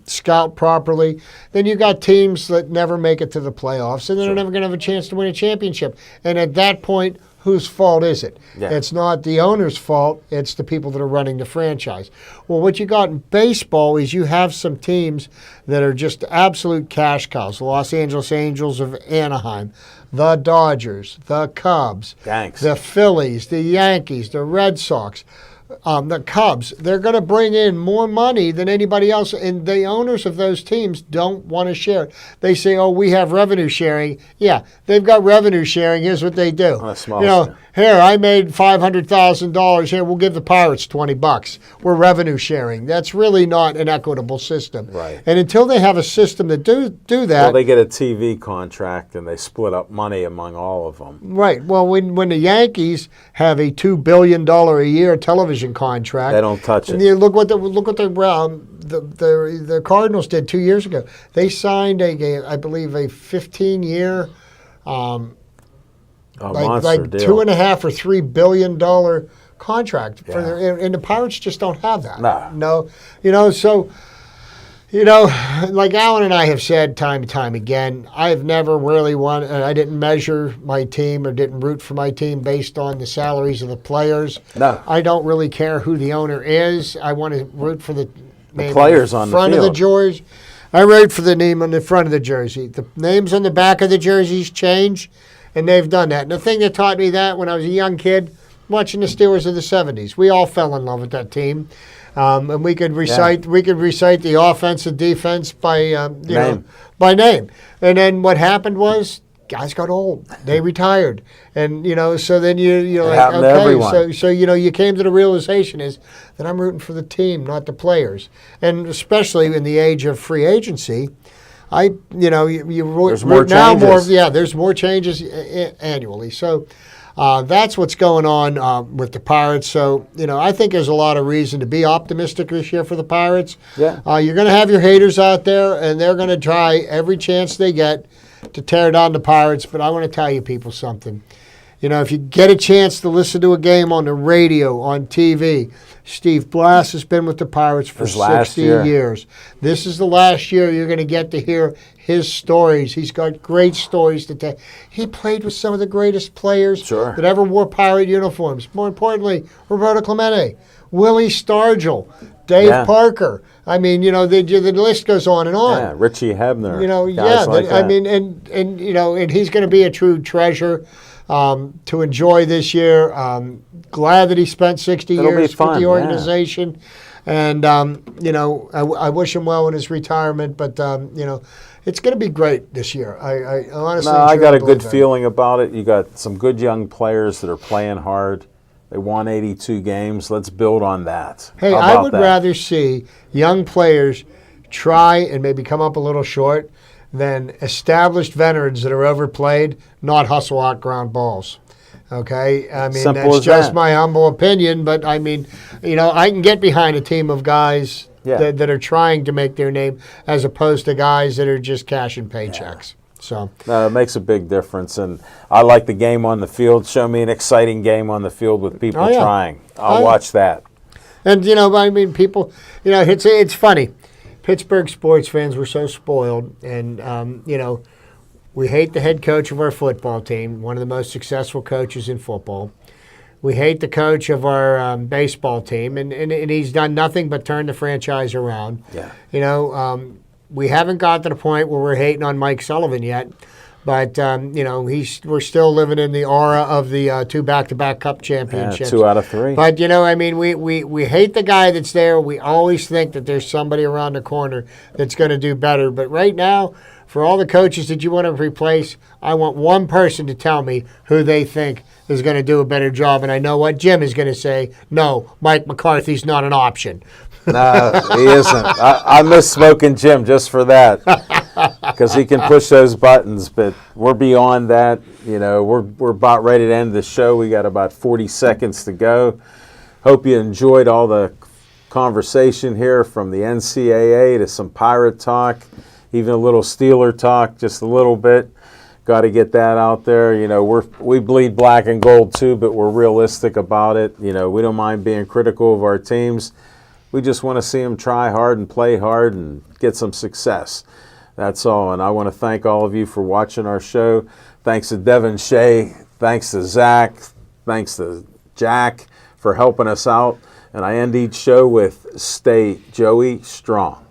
scout properly, then you got teams that never make it to the playoffs, and they're never going to have a chance to win a championship. And at that point, whose fault is it? Yeah. It's not the owner's fault, it's the people that are running the franchise. Well, what you got in baseball is you have some teams that are just absolute cash cows. The Los Angeles Angels of Anaheim, the Dodgers, the Cubs, Thanks. the Phillies, the Yankees, the Red Sox. The Cubs, they're going to bring in more money than anybody else, and the owners of those teams don't want to share it. They say, "Oh, we have revenue sharing." Yeah, they've got revenue sharing. Here's what they do. On a small scale. Here, I made $500,000. Here, we'll give the Pirates $20. We're revenue sharing. That's really not an equitable system. Right. And until they have a system that do that, Well, they get a TV contract and they split up money among all of them. right. Well, when the Yankees have a $2 billion a year television contract, They don't touch and it. you look what the Cardinals did 2 years ago. They signed I believe a 15-year, A like monster deal. $2.5 or $3 billion contract for Yeah. their, and the Pirates just don't have that. No. No, so. Like Alan and I have said time and time again, I've never really I didn't measure my team or didn't root for my team based on the salaries of the players. No. I don't really care who the owner is. I want to root for the name players on on the the front of the field. jersey. I root for the name on the front of the jersey. The names on the back of the jerseys change, and they've done that. And the thing that taught me that when I was a young kid, watching the Steelers of the '70s, we all fell in love with that team. And we could recite the offense and defense by by name. And then what happened was guys got old. They retired. And so then you like, happened to everyone. so you came to the realization is that I'm rooting for the team, not the players. And especially in the age of free agency, There's more root now changes. there's more changes annually. So that's what's going on with the Pirates. So, I think there's a lot of reason to be optimistic this year for the Pirates. Yeah. You're going to have your haters out there, and they're going to try every chance they get to tear down the Pirates. But I want to tell you people something. If you get a chance to listen to a game on the radio, on TV, Steve Blass has been with the Pirates for His last 60 year. years. This is the last year you're going to get to hear his stories. He's got great stories to tell. He played with some of the greatest players Sure. that ever wore Pirate uniforms. More importantly, Roberto Clemente, Willie Stargell, Dave Yeah. Parker. I mean, the list goes on and on. Yeah, Richie Hebner. Yeah, guys like I that. mean, and he's going to be a true treasure to enjoy this year. Glad that he spent 60 It'll be years fun, with the yeah. organization, and I wish him well in his retirement. But it's going to be great this year. I honestly, No, I got a truly good believe that. feeling about it. You got some good young players that are playing hard. They won 82 games. Let's build on that. Hey, How I about would that? rather see young players try and maybe come up a little short than established veterans that are overplayed not hustle out ground balls. Okay? I mean, Simple that's as just that. my humble opinion, but I mean, I can get behind a team of guys Yeah. that are trying to make their name as opposed to guys that are just cashing paychecks. So, No, it makes a big difference, and I like the game on the field. Show me an exciting game on the field with people Oh, yeah. trying. I'll Oh, yeah. watch that. and I mean, people, it's funny. Pittsburgh sports fans were so spoiled, and we hate the head coach of our football team, one of the most successful coaches in football. We hate the coach of our baseball team, and he's done nothing but turn the franchise around. Yeah. We haven't got to the point where we're hating on Mike Sullivan yet, but we're still living in the aura of the 2 back-to-back Cup Yeah, championships. 2 out of 3. But I mean, we hate the guy that's there. We always think that there's somebody around the corner that's going to do better. But right now, for all the coaches that you want to replace, I want one person to tell me who they think is going to do a better job. And I know what Jim is going to say. No, Mike McCarthy's not an option. No, he isn't. I miss Smoking Jim just for that, because he can push those buttons. But we're beyond that. We're about ready to end the show. We got about 40 seconds to go. Hope you enjoyed all the conversation here, from the NCAA to some Pirate talk, even a little Steeler talk, just a little bit. Got to get that out there. We bleed black and gold too, but we're realistic about it. We don't mind being critical of our teams. We just want to see them try hard and play hard and get some success. That's all. And I want to thank all of you for watching our show. Thanks to Devin Shea. Thanks to Zach. Thanks to Jack for helping us out. And I end each show with Stay Joey Strong.